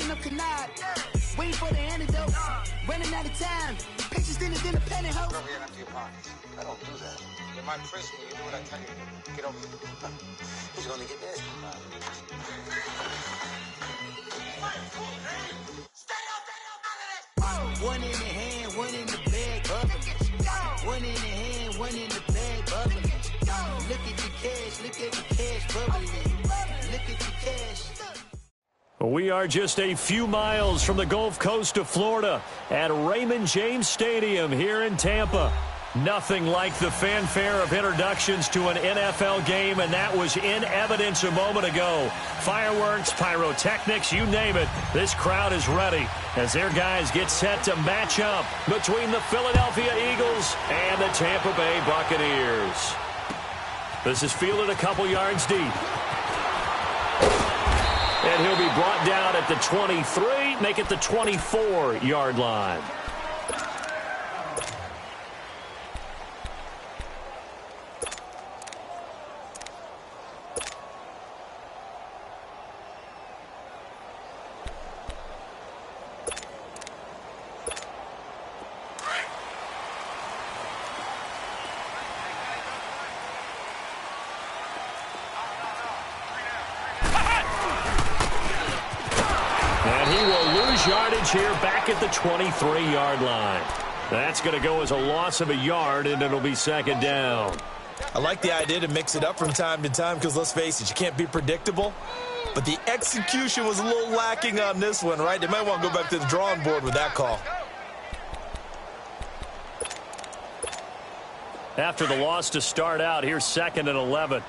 waking up tonight, waiting for the antidote, running out of time. Pictures thinner than a penny hoe. Go over here and empty your pockets. I don't do that. You're my prisoner. You do what I tell you to. Get over here. He's gonna get this. One in the hand, one in the bag, bubbling. One in the hand, one in the bag, bubbling. Look at the cash, look at the cash bubbling. Look at the cash. We are just a few miles from the Gulf Coast of Florida at Raymond James Stadium here in Tampa. Nothing like the fanfare of introductions to an NFL game, and that was in evidence a moment ago. Fireworks, pyrotechnics, you name it. This crowd is ready as their guys get set to match up between the Philadelphia Eagles and the Tampa Bay Buccaneers. This is fielded a couple yards deep. And he'll be brought down at the 23, make it the 24-yard line. Yardage here back at the 23-yard line. That's going to go as a loss of a yard, and it'll be second down. I like the idea to mix it up from time to time because, let's face it, you can't be predictable. But the execution was a little lacking on this one, right? They might want to go back to the drawing board with that call. After the loss to start out, here's second and 11.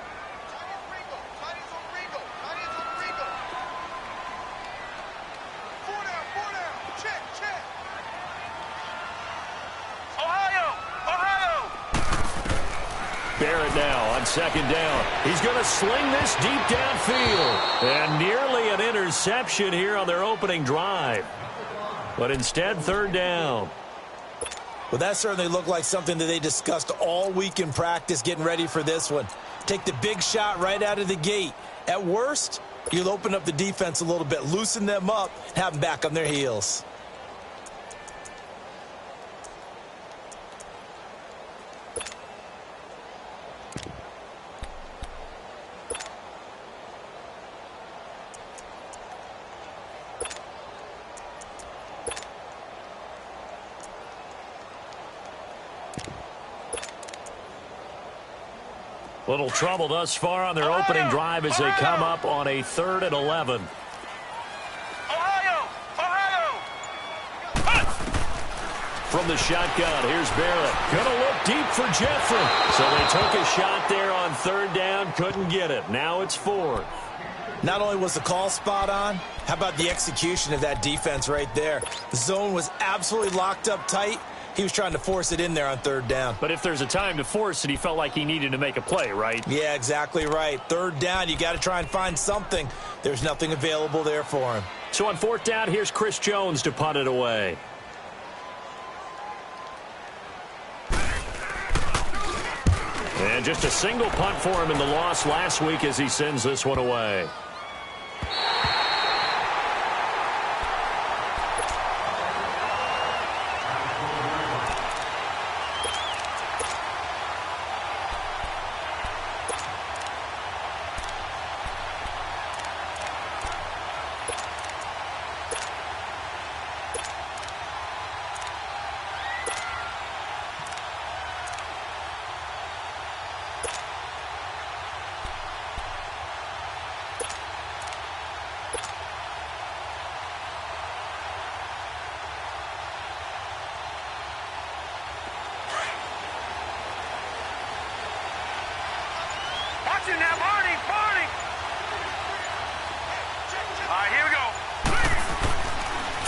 Barrett now on second down. He's going to sling this deep downfield. And nearly an interception here on their opening drive. But instead, third down. Well, that certainly looked like something that they discussed all week in practice getting ready for this one. Take the big shot right out of the gate. At worst, you'll open up the defense a little bit, loosen them up, have them back on their heels. Little trouble thus far on their opening drive as they come up on a 3rd and 11. From the shotgun, here's Barrett. Gonna look deep for Jeffrey. So they took a shot there on third down, couldn't get it. Now it's 4th. Not only was the call spot on, how about the execution of that defense right there? The zone was absolutely locked up tight. He was trying to force it in there on third down. But if there's a time to force it, he felt like he needed to make a play, right? Yeah, exactly right. Third down, you got to try and find something. There's nothing available there for him. So on 4th down, here's Chris Jones to punt it away. And just a single punt for him in the loss last week as he sends this one away.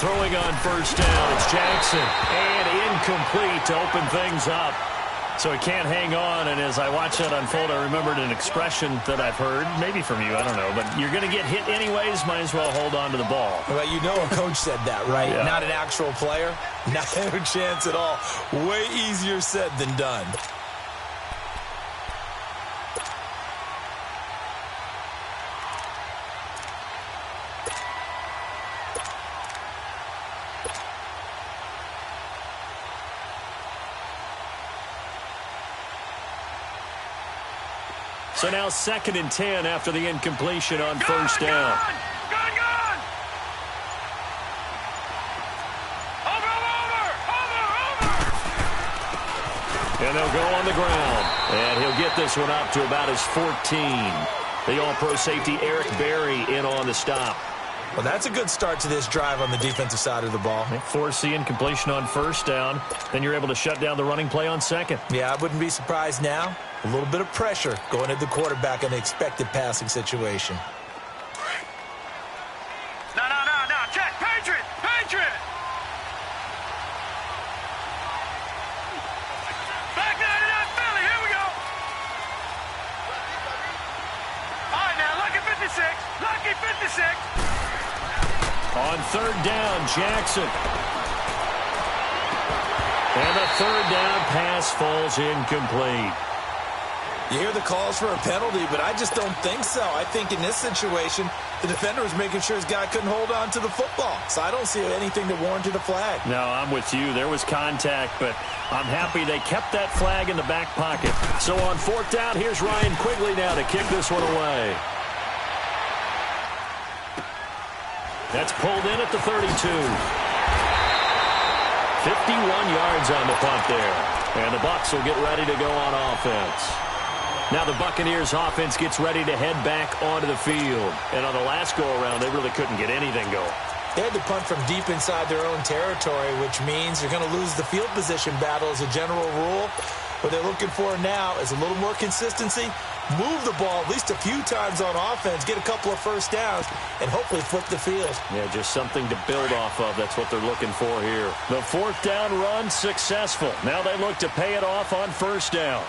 Throwing on first down, it's Jackson. And incomplete to open things up. So he can't hang on, and as I watch that unfold, I remembered an expression that I've heard, maybe from you, I don't know, but you're going to get hit anyways, might as well hold on to the ball. Well, you know a coach said that, right? Yeah. Not an actual player. Not a chance at all. Way easier said than done. So now 2nd and 10 after the incompletion on first down. And they'll go on the ground. And he'll get this one up to about his 14. The all-pro safety Eric Berry in on the stop. Well, that's a good start to this drive on the defensive side of the ball. They force the incompletion on first down. Then you're able to shut down the running play on second. Yeah, I wouldn't be surprised now. A little bit of pressure going at the quarterback in an expected passing situation. No. Check. Patriot. Back 99 Philly. Here we go. All right, now, lucky 56. On third down, Jackson. And the third down pass falls incomplete. You hear the calls for a penalty, but I just don't think so. I think in this situation, the defender was making sure his guy couldn't hold on to the football. So I don't see anything that warranted a flag. No, I'm with you. There was contact, but I'm happy they kept that flag in the back pocket. So on fourth down, here's Ryan Quigley now to kick this one away. That's pulled in at the 32. 51 yards on the punt there. And the Bucs will get ready to go on offense. Now the Buccaneers offense gets ready to head back onto the field. And on the last go-around, they really couldn't get anything going. They had to punt from deep inside their own territory, which means you're going to lose the field position battle as a general rule. What they're looking for now is a little more consistency, move the ball at least a few times on offense, get a couple of first downs, and hopefully flip the field. Yeah, just something to build off of. That's what they're looking for here. The fourth down run successful. Now they look to pay it off on first down.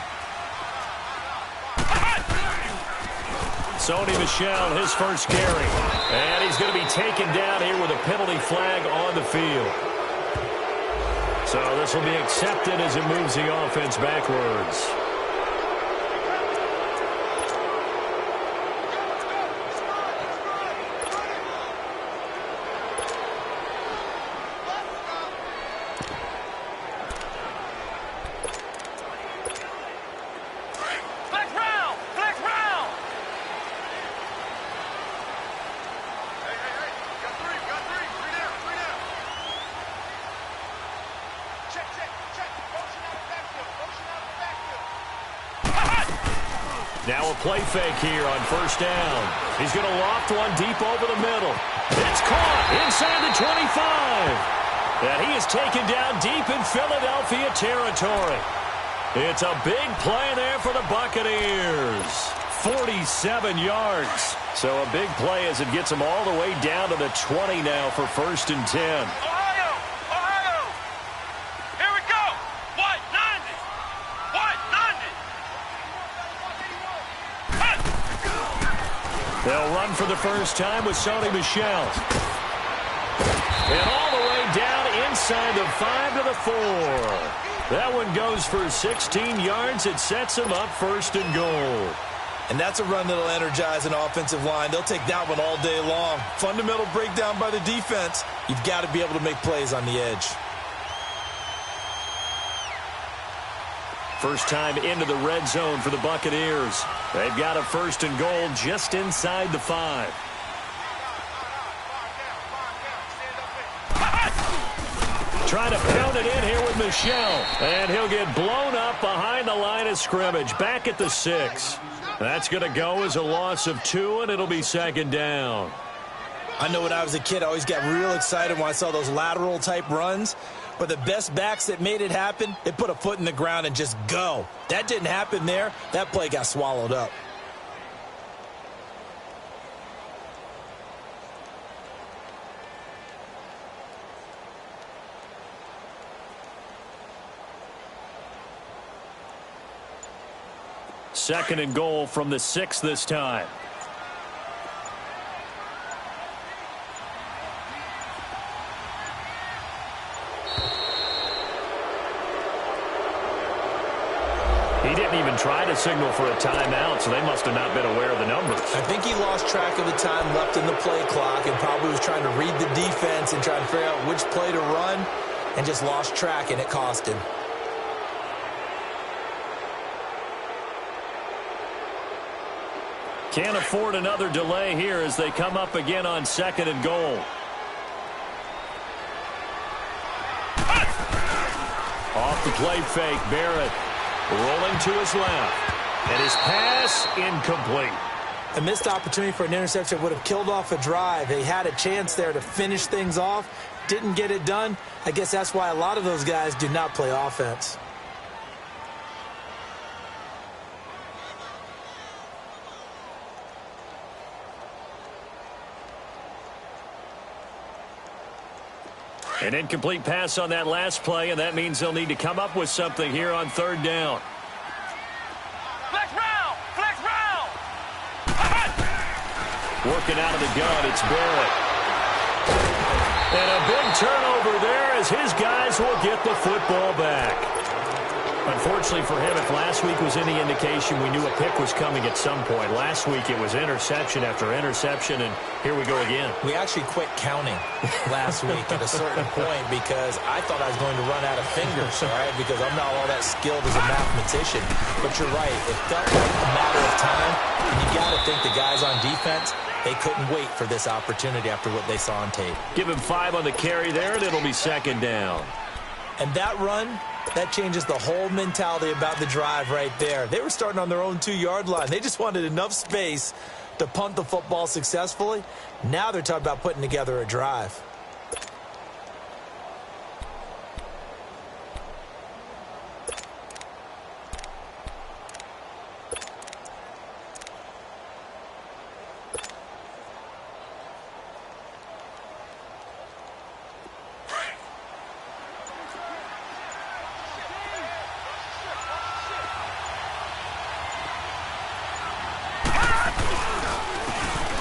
Sony Michel, his first carry. And he's going to be taken down here with a penalty flag on the field. So this will be accepted as it moves the offense backwards. Now a play fake here on first down. He's going to loft one deep over the middle. It's caught inside the 25. And he is taken down deep in Philadelphia territory. It's a big play there for the Buccaneers. 47 yards. So a big play as it gets them all the way down to the 20 now for 1st and 10. They'll run for the first time with Sony Michel. And all the way down inside the 5 to the 4. That one goes for 16 yards. It sets them up 1st and goal. And that's a run that'll energize an offensive line. They'll take that one all day long. Fundamental breakdown by the defense. You've got to be able to make plays on the edge. First time into the red zone for the Buccaneers. They've got a 1st and goal just inside the 5. Trying to pound it in here with Michel. And he'll get blown up behind the line of scrimmage. Back at the 6. That's going to go as a loss of 2, and it'll be 2nd down. I know when I was a kid, I always got real excited when I saw those lateral-type runs. But the best backs that made it happen, they put a foot in the ground and just go. That didn't happen there. That play got swallowed up. Second and goal from the 6 this time. He didn't even try to signal for a timeout, so they must have not been aware of the numbers. I think he lost track of the time left in the play clock and probably was trying to read the defense and trying to figure out which play to run and just lost track, and it cost him. Can't afford another delay here as they come up again on 2nd and goal. Off the play fake, Barrett rolling to his left. And his pass incomplete. A missed opportunity for an interception would have killed off a drive. They had a chance there to finish things off. Didn't get it done. I guess that's why a lot of those guys do not play offense. An incomplete pass on that last play, and that means they'll need to come up with something here on 3rd down. Flex round! Flex round! Working out of the gun, it's Barrett. And a big turnover there as his guys will get the football back. Unfortunately for him, if last week was any indication, we knew a pick was coming at some point. Last week it was interception after interception, and here we go again. We actually quit counting last week at a certain point because I thought I was going to run out of fingers, all right, because I'm not all that skilled as a mathematician. But you're right. It felt like a matter of time, and you got to think the guys on defense, they couldn't wait for this opportunity after what they saw on tape. Give him 5 on the carry there, and it'll be 2nd down. And that run, that changes the whole mentality about the drive right there. They were starting on their own 2-yard line. They just wanted enough space to punt the football successfully. Now they're talking about putting together a drive.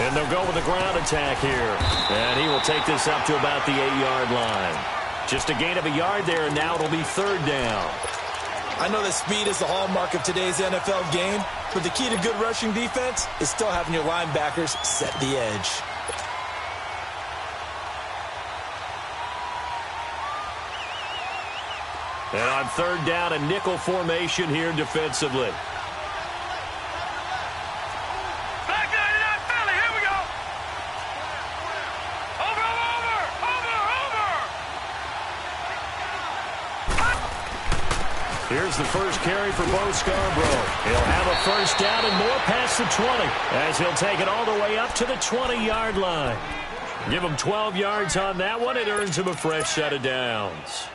And they'll go with the ground attack here. And he will take this up to about the 8-yard line. Just a gain of a yard there, and now it'll be 3rd down. I know that speed is the hallmark of today's NFL game, but the key to good rushing defense is still having your linebackers set the edge. And on 3rd down, a nickel formation here defensively. Here's the first carry for Bo Scarborough. He'll have a 1st down and more past the 20 as he'll take it all the way up to the 20-yard line. Give him 12 yards on that one. It earns him a fresh set of downs.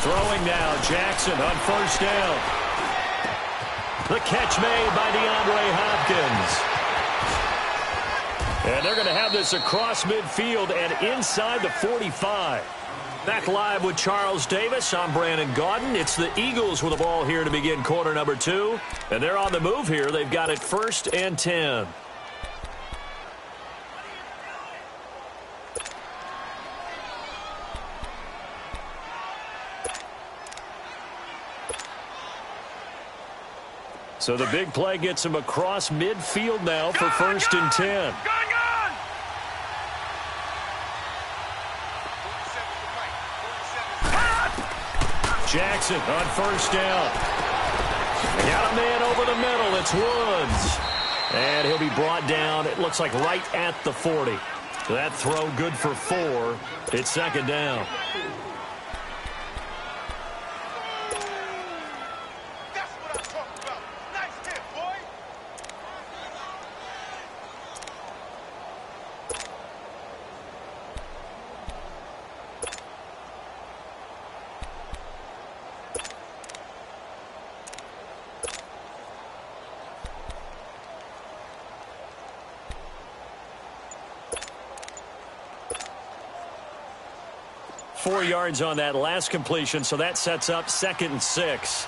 Throwing now, Jackson on 1st down. The catch made by DeAndre Hopkins. And they're going to have this across midfield and inside the 45. Back live with Charles Davis. I'm Brandon Gaudin. It's the Eagles with the ball here to begin quarter number 2. And they're on the move here. They've got it 1st and 10. So the big play gets him across midfield now for 1st and 10. Jackson on 1st down. They got a man over the middle. It's Woods. And he'll be brought down, it looks like right at the 40. That throw good for 4. It's second down. That's what I'm talking about. Nice hit, boy. Four yards on that last completion, so that sets up 2nd and 6.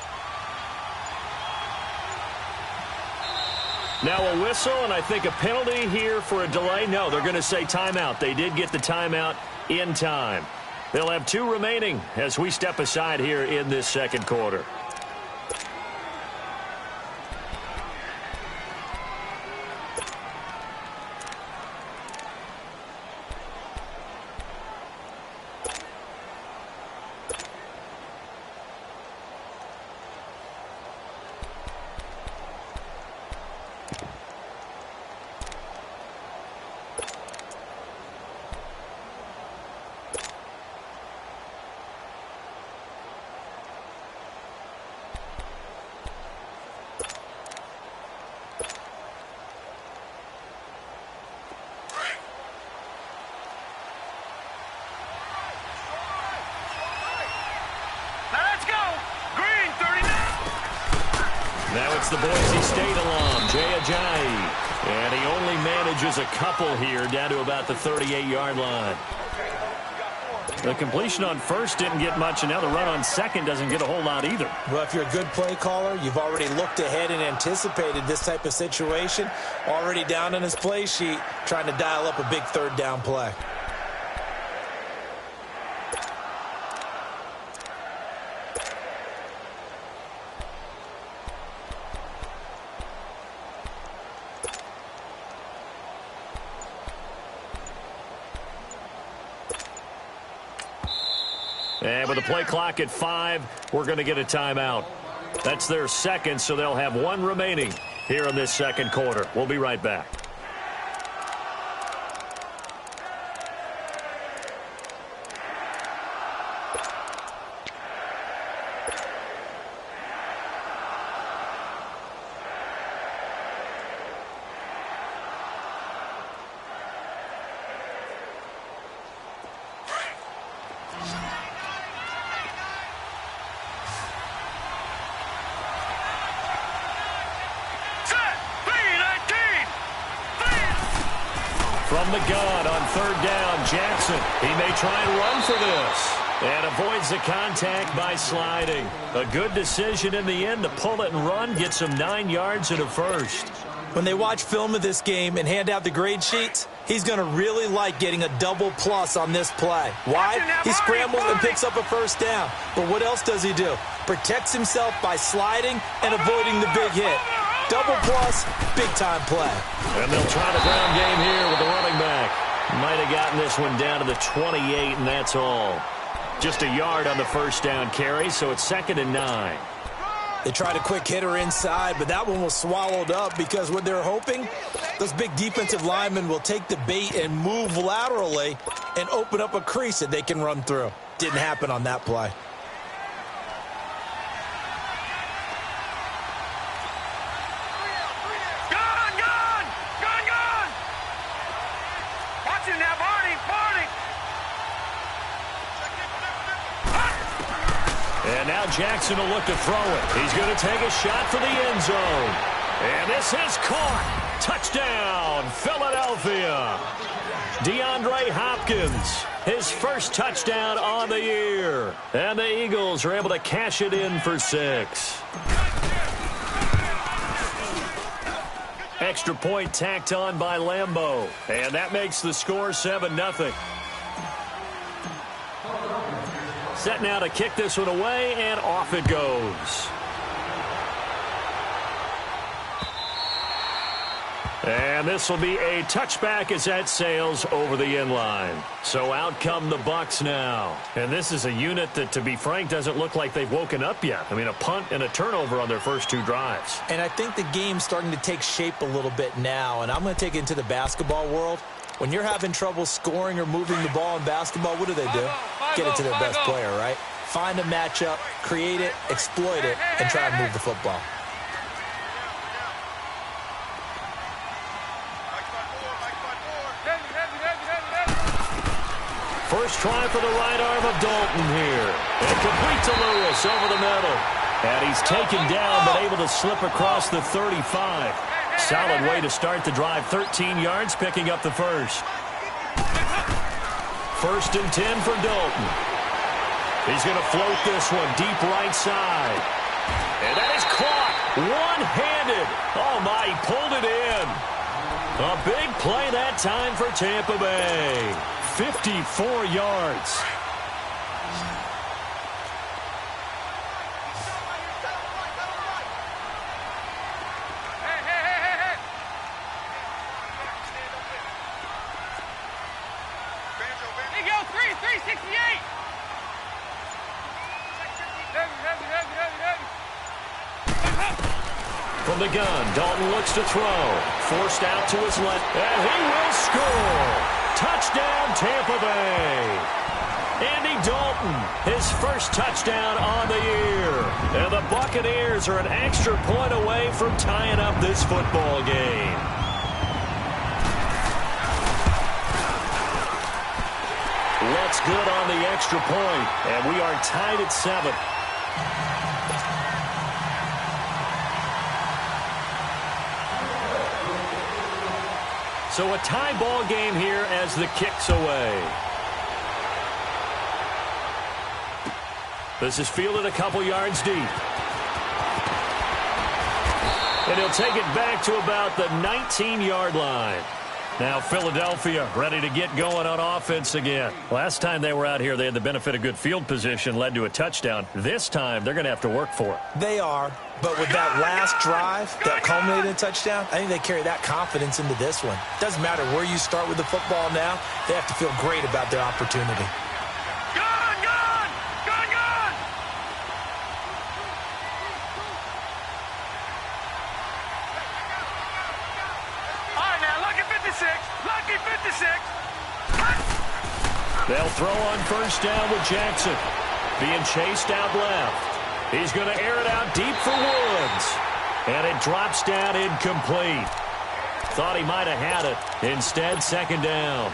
Now a whistle, and I think a penalty here for a delay. No, they're going to say timeout. They did get the timeout in time. They'll have 2 remaining as we step aside here in this second quarter. Now it's the Boise State alum, Jay Ajayi. And he only manages a couple here down to about the 38-yard line. The completion on first didn't get much, and now the run on second doesn't get a whole lot either. Well, if you're a good play caller, you've already looked ahead and anticipated this type of situation. Already down on his play sheet, trying to dial up a big third down play. And with the play clock at 5, we're going to get a timeout. That's their second, so they'll have 1 remaining here in this second quarter. We'll be right back. From the gun on third down, Jackson. He may try and run for this. And avoids the contact by sliding. A good decision in the end to pull it and run. Gets him 9 yards and a first. When they watch film of this game and hand out the grade sheets, he's going to really like getting a double plus on this play. Why? He scrambles and picks up a first down. But what else does he do? Protects himself by sliding and avoiding the big hit. Double plus, big-time play. And they'll try the ground game here with the running back. Might have gotten this one down to the 28, and that's all. Just a yard on the first down carry, so it's 2nd and 9. They tried a quick hitter inside, but that one was swallowed up because what they're hoping, those big defensive linemen will take the bait and move laterally and open up a crease that they can run through. Didn't happen on that play. And now Jackson will look to throw it. He's going to take a shot for the end zone. And this is caught. Touchdown, Philadelphia. DeAndre Hopkins, his first touchdown on the year. And the Eagles are able to cash it in for 6. Extra point tacked on by Lambeau. And that makes the score 7-0. Set now to kick this one away, and off it goes. And this will be a touchback as that sails over the end line. So out come the Bucs now. And this is a unit that, to be frank, doesn't look like they've woken up yet. I mean, a punt and a turnover on their first 2 drives. And I think the game's starting to take shape a little bit now. And I'm going to take it into the basketball world. When you're having trouble scoring or moving the ball in basketball, what do? Get it to their best player, right? Find a matchup, create it, exploit it, and try and move the football. First try for the right arm of Dalton here. And complete to Lewis over the middle. And he's taken down but able to slip across the 35. Solid way to start the drive. 13 yards, picking up the first. First and 10 for Dalton. He's going to float this one deep right side. And that is caught one-handed. Oh, my, he pulled it in. A big play that time for Tampa Bay. 54 yards. From the gun, Dalton looks to throw. Forced out to his left, and he will score. Touchdown, Tampa Bay. Andy Dalton, his first touchdown on the year. And the Buccaneers are an extra point away from tying up this football game. Looks good on the extra point, and we are tied at 7. So a tie ball game here as the kick's away. This is fielded a couple yards deep. And he'll take it back to about the 19-yard line. Now Philadelphia ready to get going on offense again. Last time they were out here, they had the benefit of good field position, led to a touchdown. This time, they're going to have to work for it. They are, but with that last drive that culminated in a touchdown, I think they carry that confidence into this one. Doesn't matter where you start with the football now, they have to feel great about their opportunity. They'll throw on first down with Jackson. Being chased out left. He's going to air it out deep for Woods. And it drops down incomplete. Thought he might have had it. Instead, second down.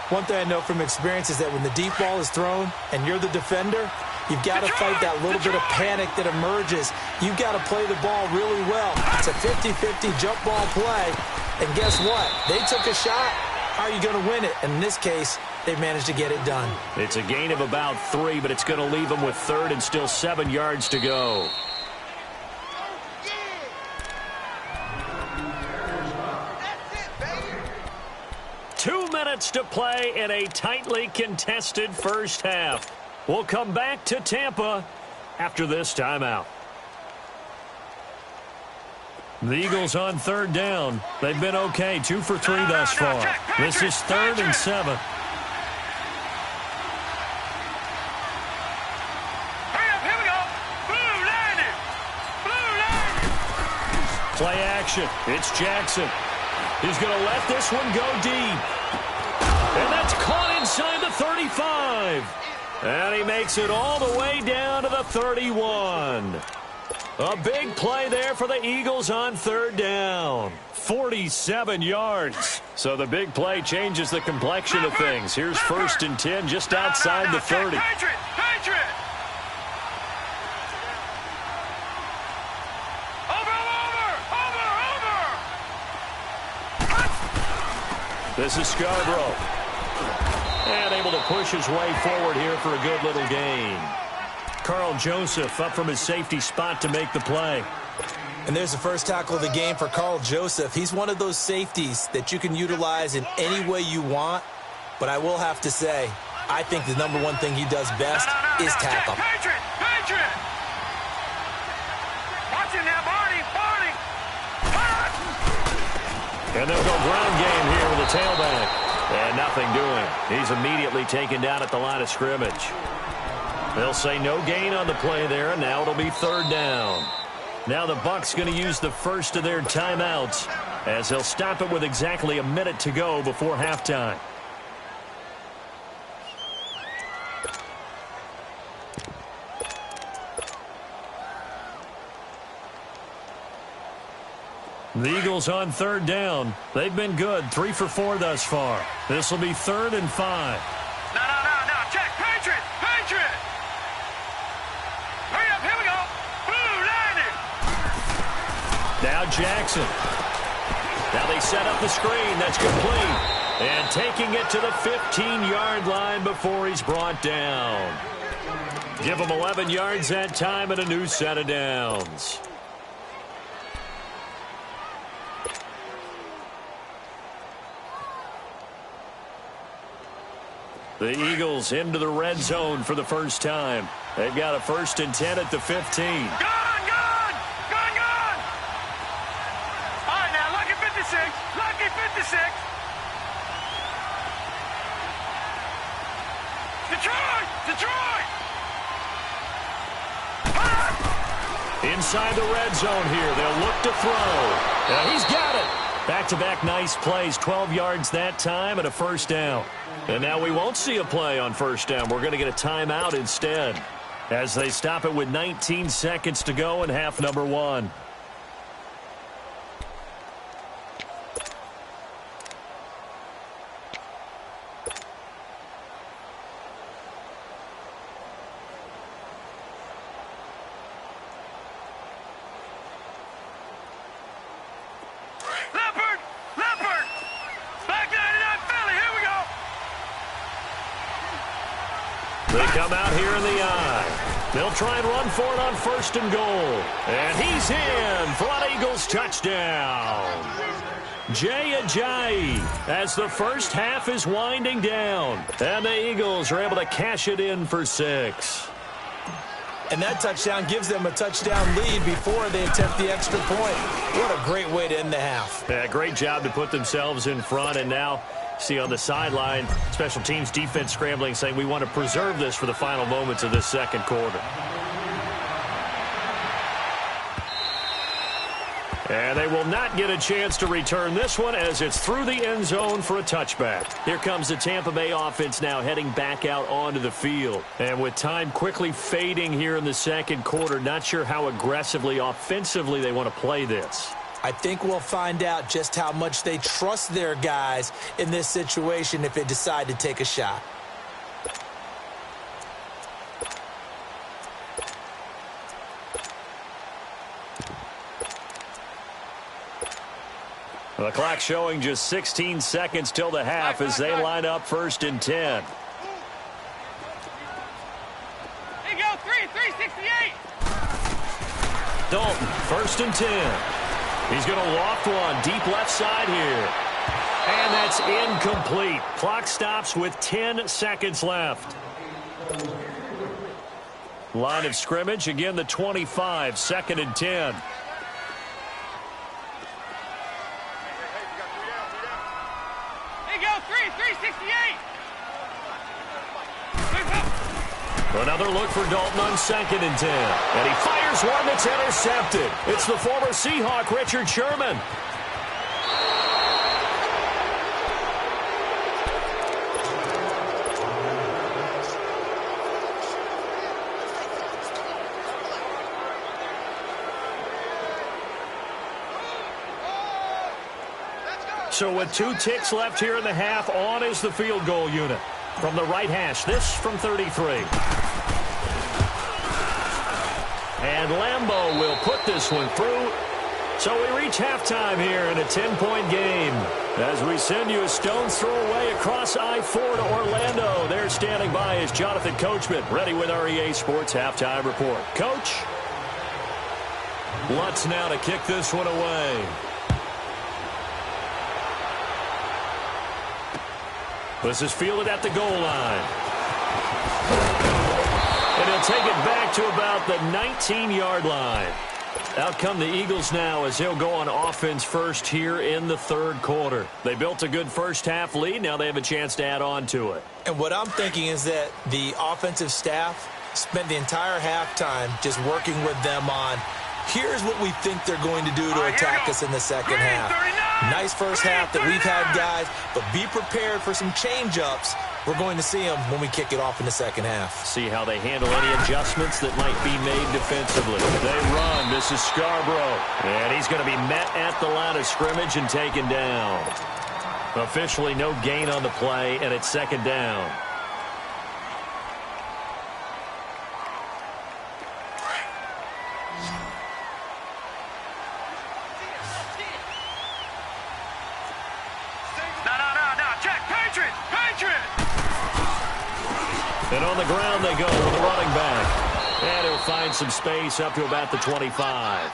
One thing I know from experience is that when the deep ball is thrown and you're the defender, you've got to fight that little bit of panic that emerges. You've got to play the ball really well. It's a 50-50 jump ball play. And guess what? They took a shot. How are you going to win it? And in this case, they've managed to get it done. It's a gain of about 3, but it's going to leave them with third and still 7 yards to go. That's it, baby. 2 minutes to play in a tightly contested first half. We'll come back to Tampa after this timeout. The Eagles on third down. They've been okay, 2 for 3 thus far. This is 3rd and 7. Play action. It's Jackson. He's going to let this one go deep. And that's caught inside the 35. And he makes it all the way down to the 31. A big play there for the Eagles on third down. 47 yards. So the big play changes the complexion of things. Here's 1st and 10 just outside the 30. This is Scarborough. And able to push his way forward here for a good little gain. Carl Joseph up from his safety spot to make the play. And there's the first tackle of the game for Carl Joseph. He's one of those safeties that you can utilize in any way you want. But I will have to say, I think the number one thing he does best is tackle. Patriot! Watch him now, Barney! And they'll go ground game here with the tailback. And nothing doing. He's immediately taken down at the line of scrimmage. They'll say no gain on the play there, and now it'll be third down. Now the Bucs going to use the first of their timeouts as they'll stop it with exactly a minute to go before halftime. The Eagles on third down. They've been good, 3 for 4 thus far. This will be 3rd and 5. No. Check. Patriot. Hurry up. Here we go. Blue landed. Now Jackson. Now they set up the screen. That's complete. And taking it to the 15-yard line before he's brought down. Give him 11 yards that time and a new set of downs. The Eagles into the red zone for the first time. They've got a 1st and 10 at the 15. Gone. All right, now, lucky 56. Detroit. Inside the red zone here. They'll look to throw. Now he's got it. Back-to-back nice plays. 12 yards that time and a 1st down. And now we won't see a play on 1st down. We're going to get a timeout instead as they stop it with 19 seconds to go in half number 1. Leopard. Back 99 Philly. Here we go. They come out here in the eye. They'll try and run for it on 1st and goal. And he's in for an Eagles touchdown. Jay Ajayi as the first half is winding down. And the Eagles are able to cash it in for 6. And that touchdown gives them a touchdown lead before they attempt the extra point. What a great way to end the half. Yeah, great job to put themselves in front. And now, see on the sideline, special teams defense scrambling, saying we want to preserve this for the final moments of this 2nd quarter. And they will not get a chance to return this one as it's through the end zone for a touchback. Here comes the Tampa Bay offense now heading back out onto the field. And with time quickly fading here in the 2nd quarter, not sure how aggressively, offensively they want to play this. I think we'll find out just how much they trust their guys in this situation if they decide to take a shot. The clock showing just 16 seconds till the half as they line up 1st and 10. There you go. 368. Dalton, 1st and 10. He's going to loft one deep left side here. And that's incomplete. Clock stops with 10 seconds left. Line of scrimmage, again the 25, 2nd and 10. There you go. 368. Another look for Dalton on 2nd and 10. And he fires one that's intercepted. It's the former Seahawk, Richard Sherman. So with 2 ticks left here in the half, on is the field goal unit. From the right hash, this from 33. And Lambeau will put this one through. So we reach halftime here in a 10-point game. As we send you a stone's throw away across I-4 to Orlando. There standing by is Jonathan Coachman, ready with our EA Sports Halftime Report. Coach, Lutz now to kick this one away. This is fielded at the goal line. And he'll take it back to about the 19-yard line. Out come the Eagles now as they'll go on offense first here in the 3rd quarter. They built a good first half lead. Now they have a chance to add on to it. And what I'm thinking is that the offensive staff spent the entire halftime just working with them on, here's what we think they're going to do to attack us in the second half. Nice first half that we've had, guys, but be prepared for some change-ups. We're going to see them when we kick it off in the second half. See how they handle any adjustments that might be made defensively. They run. This is Scarborough. And he's going to be met at the line of scrimmage and taken down. Officially no gain on the play, and it's second down. And on the ground they go with the running back. And he'll find some space up to about the 25.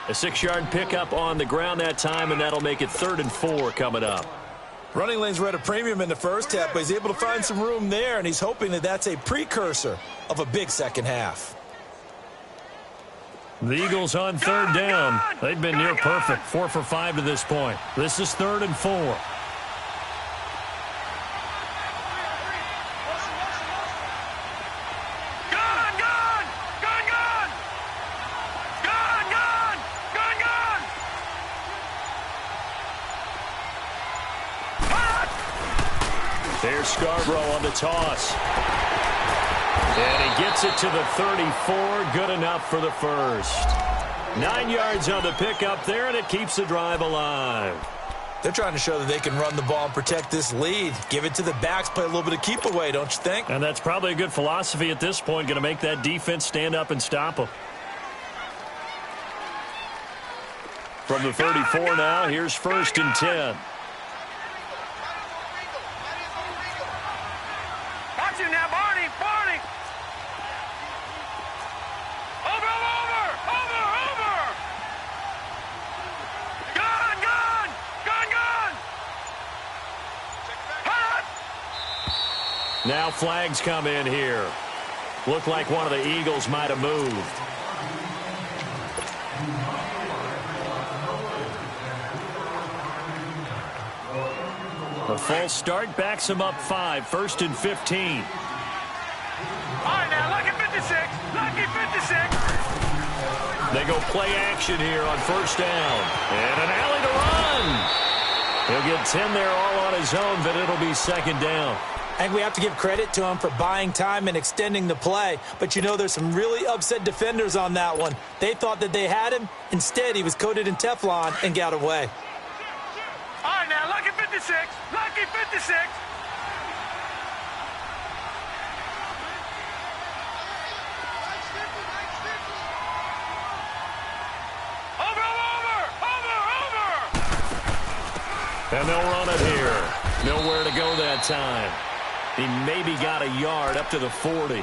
A 6-yard pickup on the ground that time, and that'll make it 3rd and 4 coming up. Running lanes were at a premium in the first half, but he's able to find some room there, and he's hoping that that's a precursor of a big second half. The Eagles on 3rd down. They've been near perfect, 4 for 5 to this point. This is 3rd and 4. There's Scarborough on the toss. And he gets it to the 34. Good enough for the first. 9 yards on the pickup there, and it keeps the drive alive. They're trying to show that they can run the ball and protect this lead. Give it to the backs, play a little bit of keep away, don't you think? And that's probably a good philosophy at this point, going to make that defense stand up and stop them. From the 34 now, here's 1st and 10. Now flags come in here. Looked like one of the Eagles might have moved. A false start backs him up 5. 1st and 15. All right, now, lucky 56. Lucky 56. They go play action here on 1st down. And an alley to run. He'll get 10 there all on his own, but it'll be 2nd down. I think we have to give credit to him for buying time and extending the play. But, you know, there's some really upset defenders on that one. They thought that they had him. Instead, he was coated in Teflon and got away. All right, now, lucky 56. Lucky 56. And they'll run it here. Nowhere to go that time. He maybe got a yard up to the 40.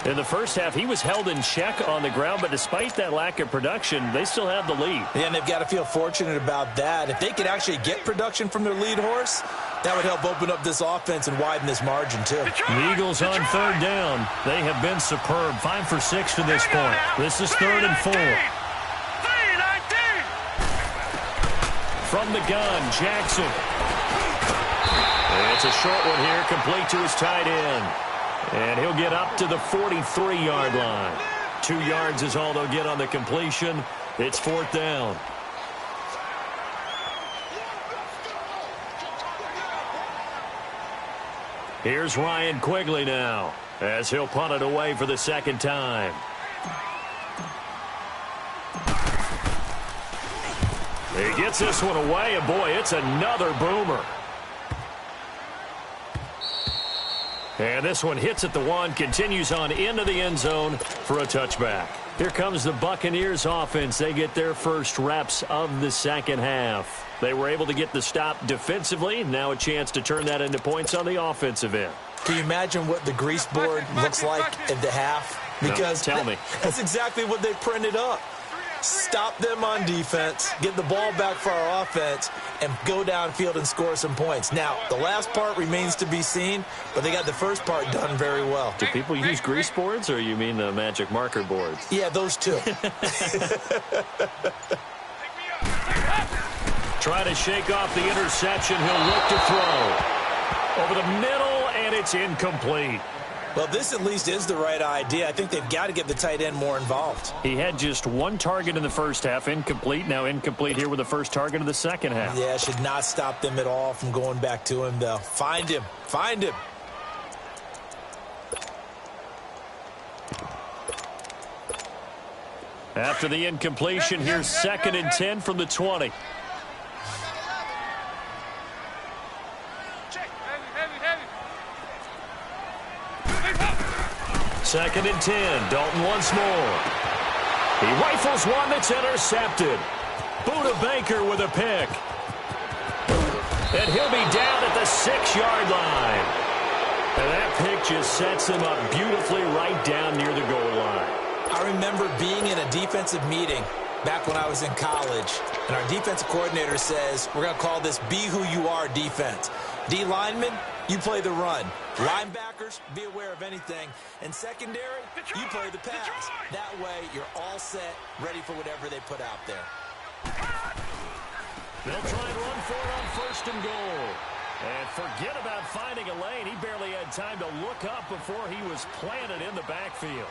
In the first half, he was held in check on the ground, but despite that lack of production, they still have the lead. Yeah, and they've got to feel fortunate about that. If they could actually get production from their lead horse, that would help open up this offense and widen this margin, too. The Eagles on 3rd down. They have been superb. 5 for 6 to this point. This is 3rd and 4. From the gun, Jackson. It's a short one here, complete to his tight end. And he'll get up to the 43-yard line. 2 yards is all they'll get on the completion. It's 4th down. Here's Ryan Quigley now, as he'll punt it away for the 2nd time. He gets this one away, and boy, it's another boomer. And this one hits at the 1, continues on into the end zone for a touchback. Here comes the Buccaneers offense. They get their first reps of the second half. They were able to get the stop defensively. Now a chance to turn that into points on the offensive end. Can you imagine what the grease board looks like at the half? Because no, tell me. That's exactly what they printed up. Stop them on defense, get the ball back for our offense, and go downfield and score some points. Now, the last part remains to be seen, but they got the first part done very well. Do people use grease boards, or you mean the magic marker boards? Yeah, those two. Try to shake off the interception. He'll look to throw. Over the middle, and it's incomplete. Well, this at least is the right idea. I think they've got to get the tight end more involved. He had just one target in the first half, incomplete. Now incomplete here with the first target of the second half. Yeah, should not stop them at all from going back to him, though. Find him. Find him. After the incompletion, here's 2nd and 10 from the 20. Second and 10. Dalton once more. He rifles one that's intercepted. Buda Baker with a pick. And he'll be down at the 6-yard line. And that pick just sets him up beautifully right down near the goal line. I remember being in a defensive meeting back when I was in college, and our defensive coordinator says, we're going to call this Be Who You Are defense. D linemen, you play the run. Linebackers, be aware of anything. And secondary, you play the pass. That way, you're all set, ready for whatever they put out there. They'll try and run for it on 1st and goal. And forget about finding a lane. He barely had time to look up before he was planted in the backfield.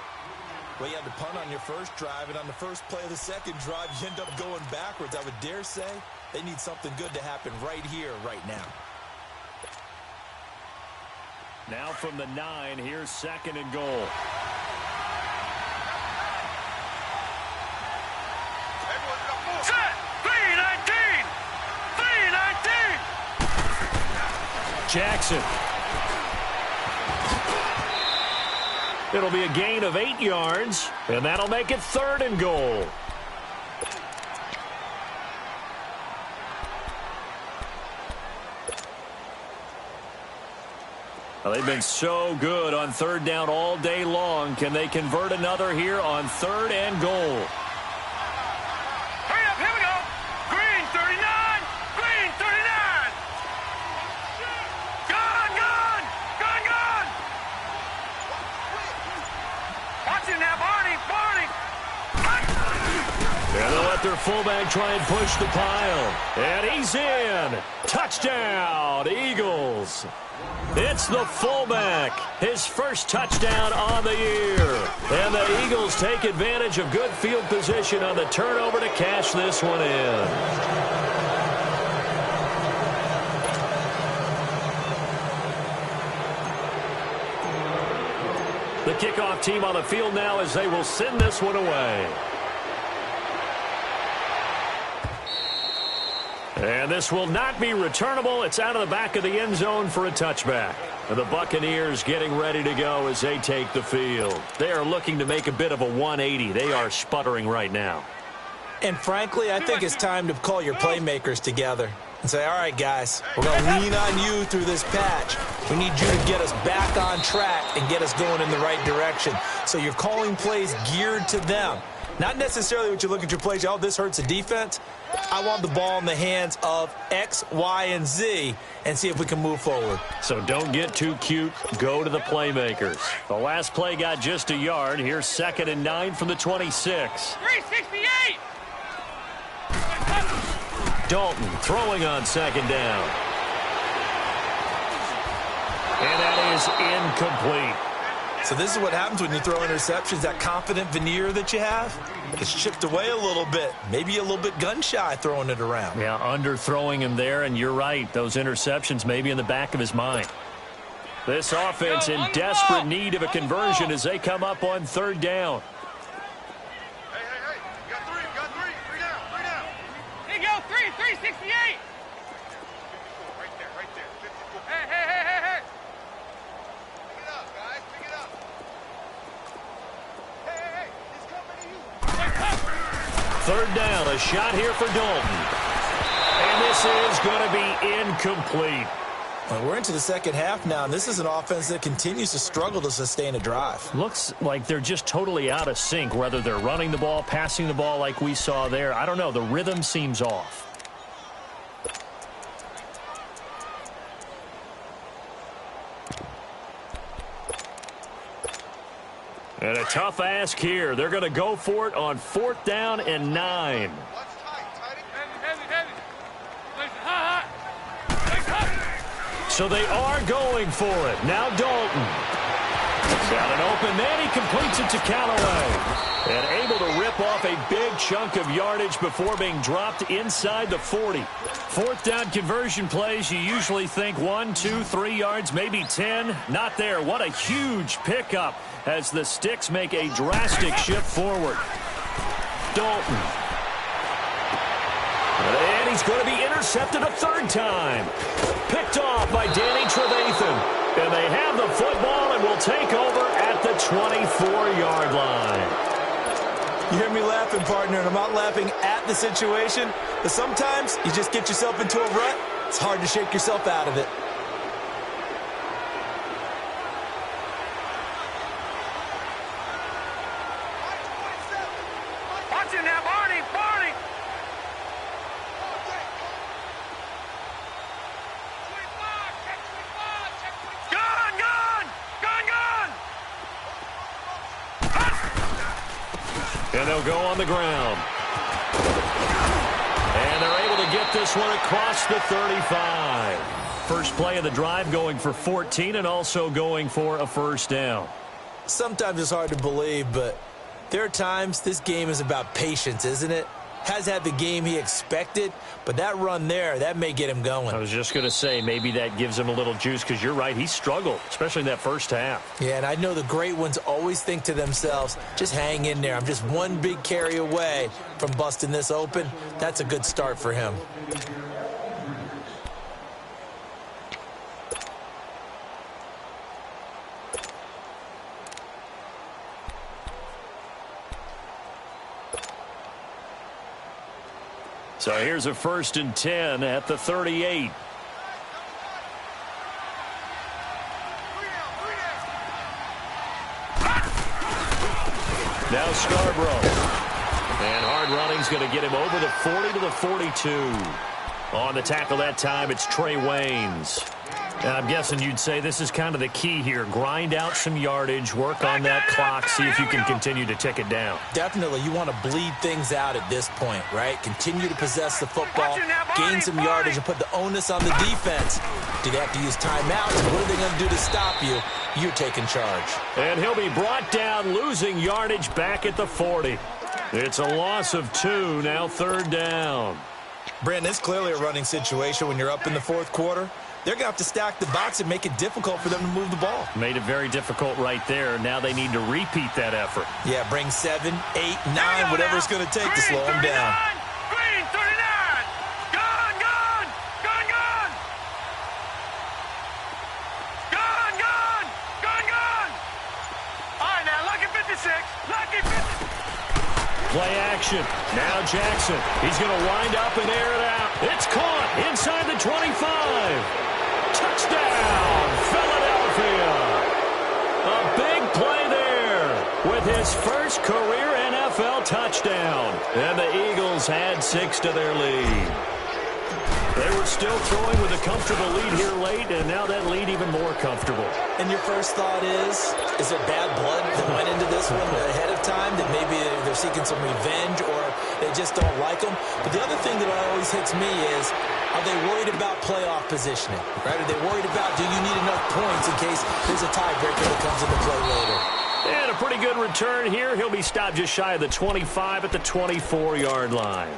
Well, you had to punt on your first drive, and on the first play of the second drive, you end up going backwards. I would dare say they need something good to happen right here, right now. Now from the 9, here's 2nd and goal. Set! 3-19! 3-19! Jackson. It'll be a gain of 8 yards, and that'll make it 3rd and goal. Well, they've been so good on 3rd down all day long. Can they convert another here on 3rd and goal? Hurry up, here we go! Green 39! Green 39! Gone, gone! Gone, gone! Watch it now, Barney! Barney! And they'll let their fullback try and push the pile. And he's in. Touchdown, Eagles. It's the fullback, his first touchdown on the year. And the Eagles take advantage of good field position on the turnover to cash this one in. The kickoff team on the field now as they will send this one away. And this will not be returnable. It's out of the back of the end zone for a touchback. And the Buccaneers getting ready to go as they take the field. They are looking to make a bit of a 180. They are sputtering right now. And frankly, I think it's time to call your playmakers together and say, all right, guys, we're going to lean on you through this patch. We need you to get us back on track and get us going in the right direction. So you're calling plays geared to them. Not necessarily what you look at your plays, oh, this hurts the defense. I want the ball in the hands of X, Y, and Z and see if we can move forward. So don't get too cute. Go to the playmakers. The last play got just a yard. Here's 2nd and 9 from the 26. 368! Dalton throwing on 2nd down. And that is incomplete. So this is what happens when you throw interceptions. That confident veneer that you have gets chipped away a little bit. Maybe a little bit gun-shy throwing it around. Yeah, underthrowing him there, and you're right. Those interceptions may be in the back of his mind. This offense in desperate need of a conversion as they come up on 3rd down. Hey, hey, hey! You got three! You got three! Three down! Three down! Here you go! 368! Right there, right there. 54. Hey, hey, hey, hey, hey! Pick it up, guys. Pick it up. Hey, hey, hey! He's coming to you. 3rd down, a shot here for Dalton. And this is going to be incomplete. Well, we're into the second half now, and this is an offense that continues to struggle to sustain a drive. Looks like they're just totally out of sync, whether they're running the ball, passing the ball like we saw there. I don't know. The rhythm seems off. And a tough ask here. They're going to go for it on 4th down and 9. Watch tight, tight. Heavy, heavy, heavy. Listen, hot, hot. So they are going for it. Now Dalton. Down and open, then he completes it to Callaway. And able to rip off a big chunk of yardage before being dropped inside the 40. Fourth down conversion plays, you usually think 1, 2, 3 yards, maybe 10. Not there. What a huge pickup as the Sticks make a drastic shift forward. Dalton. And he's going to be intercepted a third time. Picked off by Danny Trevathan. And they have the football and will take over at the 24-yard line. You hear me laughing, partner, and I'm not laughing at the situation, but sometimes you just get yourself into a rut. It's hard to shake yourself out of it. Watch it now, Barney! Barney! Gun! Gun! Gun! Gun! And they'll go on the ground. And they're able to get this one across the 35. First play of the drive going for 14 and also going for a first down. Sometimes it's hard to believe, but there are times this game is about patience, isn't it? Has had the game he expected, but that run there, that may get him going. I was just going to say, maybe that gives him a little juice because you're right, he struggled, especially in that first half. Yeah, and I know the great ones always think to themselves, just hang in there. I'm just one big carry away from busting this open. That's a good start for him. So here's a 1st and 10 at the 38. Now Scarborough. And hard running's going to get him over the 40 to the 42. On the tackle that time, it's Trey Waynes. And I'm guessing you'd say this is kind of the key here. Grind out some yardage, work on that clock, see if you can continue to tick it down. Definitely, you want to bleed things out at this point, right? Continue to possess the football, gain some yardage, and put the onus on the defense. Do they have to use timeouts? What are they going to do to stop you? You're taking charge. And he'll be brought down, losing yardage back at the 40. It's a loss of 2, now 3rd down. Brandon, it's clearly a running situation when you're up in the 4th quarter. They're going to have to stack the box and make it difficult for them to move the ball. Made it very difficult right there. Now they need to repeat that effort. Yeah, bring 7, 8, 9, whatever it's going to take to slow them down. Green 39! Gun! Gun! Gun! Gun! Gun! Gun! Gun! Gun! All right, now, lucky 56. Lucky 56. Play action. Now Jackson. He's going to wind up and air it out. It's caught inside the 25. Touchdown, Philadelphia. A big play there with his first career NFL touchdown. And the Eagles had 6 to their lead. They were still throwing with a comfortable lead here late, and now that lead even more comfortable. And your first thought is there bad blood that went into this one ahead of time, that maybe they're seeking some revenge or they just don't like them? But the other thing that always hits me is, are they worried about playoff positioning? Right? Are they worried about, do you need enough points in case there's a tiebreaker that comes into play later? And a pretty good return here. He'll be stopped just shy of the 25 at the 24-yard line.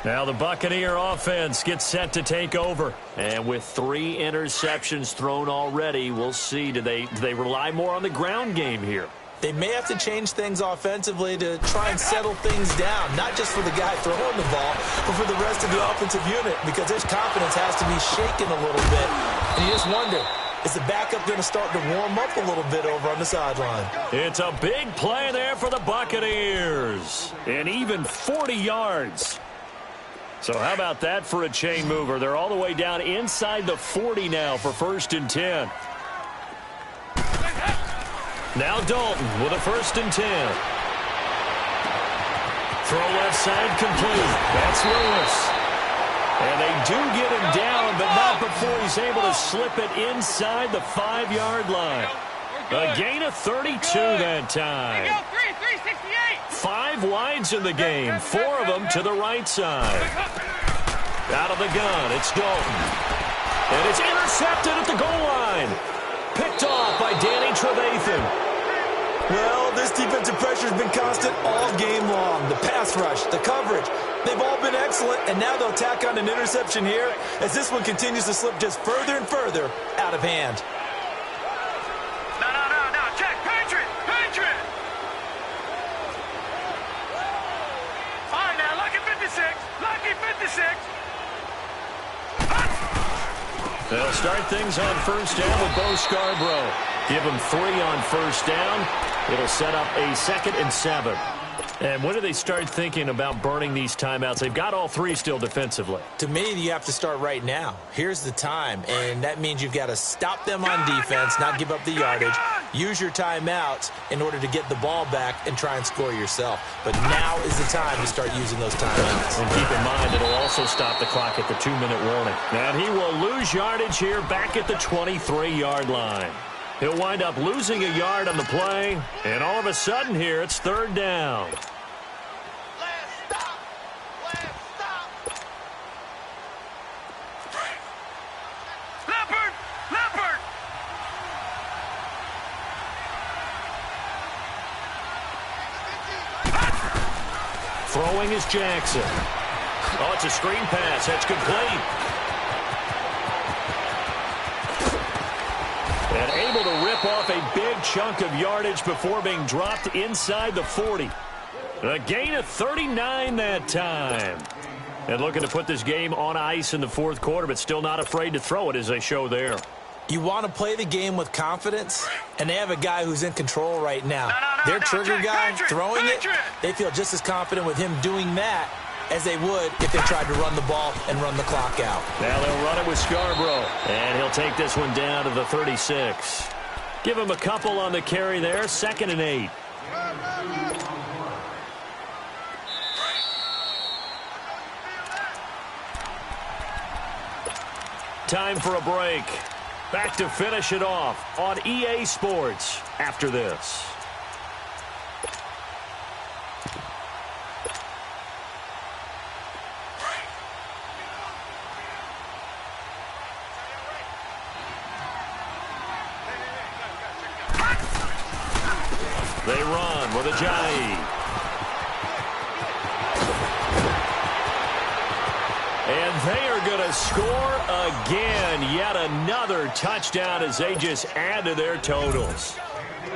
Now the Buccaneer offense gets set to take over. And with 3 interceptions thrown already, we'll see. Do they rely more on the ground game here? They may have to change things offensively to try and settle things down, not just for the guy throwing the ball, but for the rest of the offensive unit, because his confidence has to be shaken a little bit. And you just wonder, is the backup going to start to warm up a little bit over on the sideline? It's a big play there for the Buccaneers. And even 40 yards. So how about that for a chain mover? They're all the way down inside the 40 now for 1st and 10. Now Dalton with a 1st and 10. Throw left side complete. That's Lewis. And they do get him down, but not before he's able to slip it inside the 5-yard line. A gain of 32 that time. 5 wides in the game, 4 of them to the right side. Out of the gun, it's Dalton. And it's intercepted at the goal line. Picked off by Danny Trevathan. Well, this defensive pressure has been constant all game long. The pass rush, the coverage, they've all been excellent, and now they'll tack on an interception here as this one continues to slip just further and further out of hand. No, Jack, Patriot! All right, now, lucky 56. They'll start things on first down with Bo Scarborough. Give him 3 on first down. It'll set up a 2nd and 7. And when do they start thinking about burning these timeouts? They've got all 3 still defensively. To me, you have to start right now. Here's the time, and that means you've got to stop them on defense, not give up the yardage, use your timeouts in order to get the ball back and try and score yourself. But now is the time to start using those timeouts. And keep in mind, it'll also stop the clock at the 2-minute warning. And he will lose yardage here back at the 23-yard line. He'll wind up losing a yard on the play, and all of a sudden here, it's 3rd down. Leopard! Throwing is Jackson. Oh, it's a screen pass. That's complete. And able to rip off a big chunk of yardage before being dropped inside the 40. A gain of 39 that time. And looking to put this game on ice in the 4th quarter, but still not afraid to throw it as they show there. You want to play the game with confidence, and they have a guy who's in control right now. Their trigger guy throwing it, they feel just as confident with him doing that as they would if they tried to run the ball and run the clock out. Now they'll run it with Scarborough, and he'll take this one down to the 36. Give him a couple on the carry there, 2nd and 8. Time for a break. Back to finish it off on EA Sports after this. They run with Ajayi. And they are going to score again. Yet another touchdown as they just add to their totals.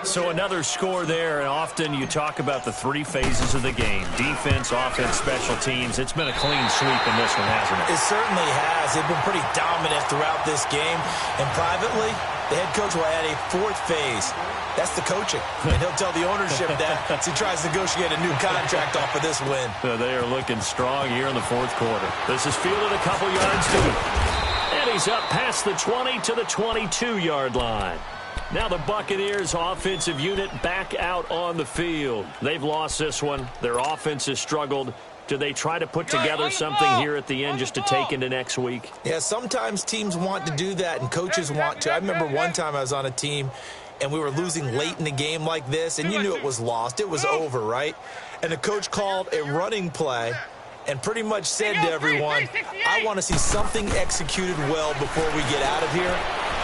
So another score there, and often you talk about the 3 phases of the game. Defense, offense, special teams. It's been a clean sweep in this one, hasn't it? It certainly has. They've been pretty dominant throughout this game. And privately, the head coach will add a 4th phase. That's the coaching. And he'll tell the ownership that as he tries to negotiate a new contract off of this win. They are looking strong here in the 4th quarter. This is fielded a couple yards deep. And he's up past the 20 to the 22-yard line. Now the Buccaneers offensive unit back out on the field. They've lost this one. Their offense has struggled. Do they try to put together something here at the end just to take into next week? Yeah, sometimes teams want to do that and coaches want to. I remember one time I was on a team and we were losing late in the game like this, and you knew it was lost. It was over, right? And the coach called a running play and pretty much said to everyone, I want to see something executed well before we get out of here.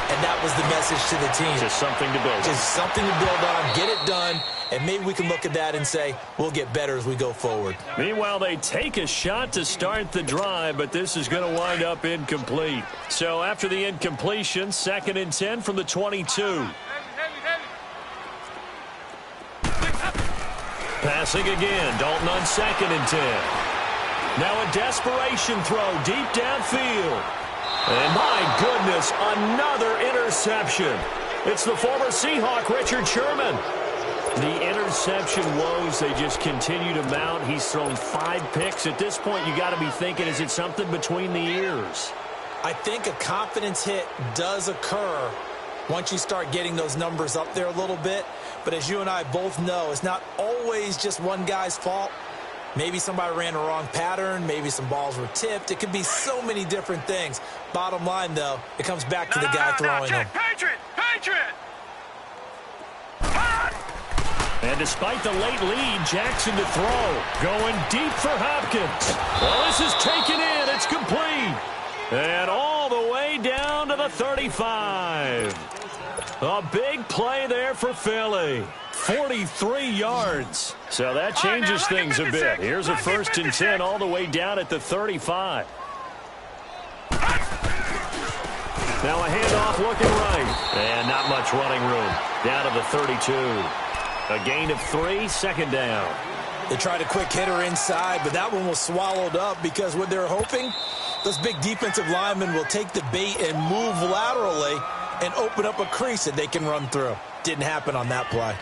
And that was the message to the team. Just something to build on. Just something to build on, get it done, and maybe we can look at that and say, we'll get better as we go forward. Meanwhile, they take a shot to start the drive, but this is going to wind up incomplete. So after the incompletion, 2nd and 10 from the 22. Passing again, Dalton on 2nd and 10. Now a desperation throw deep downfield. And my goodness, another interception. It's the former Seahawk, Richard Sherman. The interception woes, they just continue to mount. He's thrown 5 picks. At this point, you got to be thinking, is it something between the ears? I think a confidence hit does occur once you start getting those numbers up there a little bit. But as you and I both know, it's not always just one guy's fault. Maybe somebody ran a wrong pattern. Maybe some balls were tipped. It could be so many different things. Bottom line, though, it comes back to the guy throwing them. Patriot! And despite the late lead, Jackson to throw. Going deep for Hopkins. Well, this is taken in. It's complete. And all the way down to the 35. A big play there for Philly. 43 yards. So that changes things a bit. Here's a 1st and 10 all the way down at the 35. Now a handoff looking right. And not much running room. Down to the 32. A gain of 3, 2nd down. They tried a quick hitter inside, but that one was swallowed up because what they're hoping, those big defensive linemen will take the bait and move laterally and open up a crease that they can run through. Didn't happen on that play.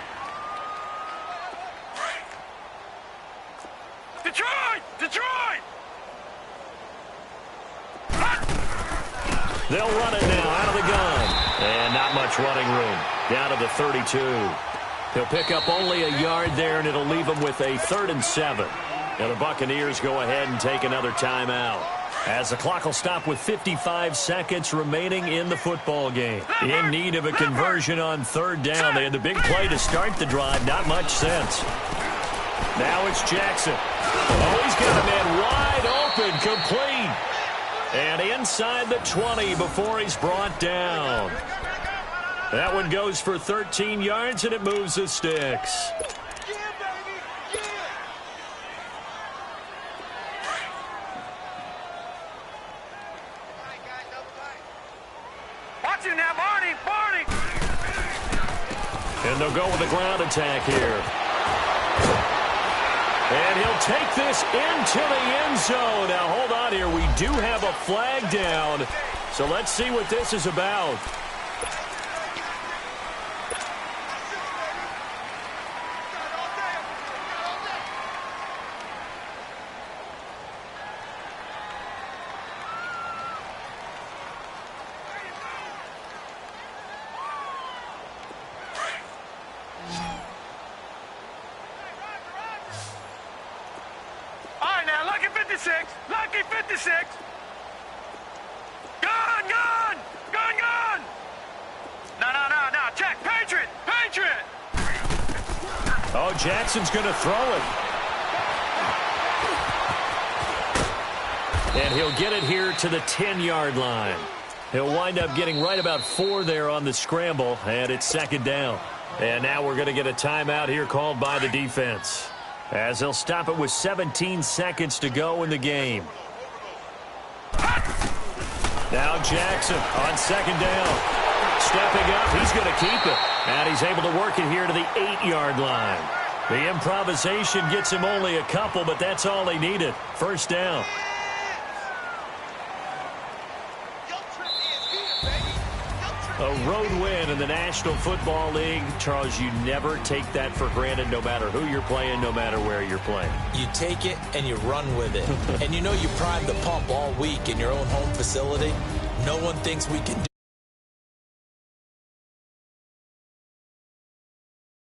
Detroit! Detroit! They'll run it now out of the gun. And not much running room. Down to the 32. He'll pick up only a yard there, and it'll leave him with a 3rd and 7. And the Buccaneers go ahead and take another timeout, as the clock will stop with 55 seconds remaining in the football game. In need of a conversion on 3rd down. They had the big play to start the drive. Not much sense. Now it's Jackson. Oh, he's got a man wide open, complete. And inside the 20 before he's brought down. That one goes for 13 yards, and it moves the sticks. Watch him now, Barney! Barney! And they'll go with a ground attack here. And he'll take this into the end zone. Now, hold on here. We do have a flag down. So let's see what this is about. Lucky 56. Gun, gun, gun, gun. No. Check. Patriot. Oh, Jackson's going to throw it. And he'll get it here to the 10-yard line. He'll wind up getting right about 4 there on the scramble, and it's 2nd down. And now we're going to get a timeout here called by the defense, as they'll stop it with 17 seconds to go in the game. Now Jackson on 2nd down. Stepping up, he's going to keep it. And he's able to work it here to the 8-yard line. The improvisation gets him only a couple, but that's all he needed. 1st down. A road win in the National Football League. Charles, you never take that for granted, no matter who you're playing, no matter where you're playing. You take it and you run with it. And you know you primed the pump all week in your own home facility. No one thinks we can do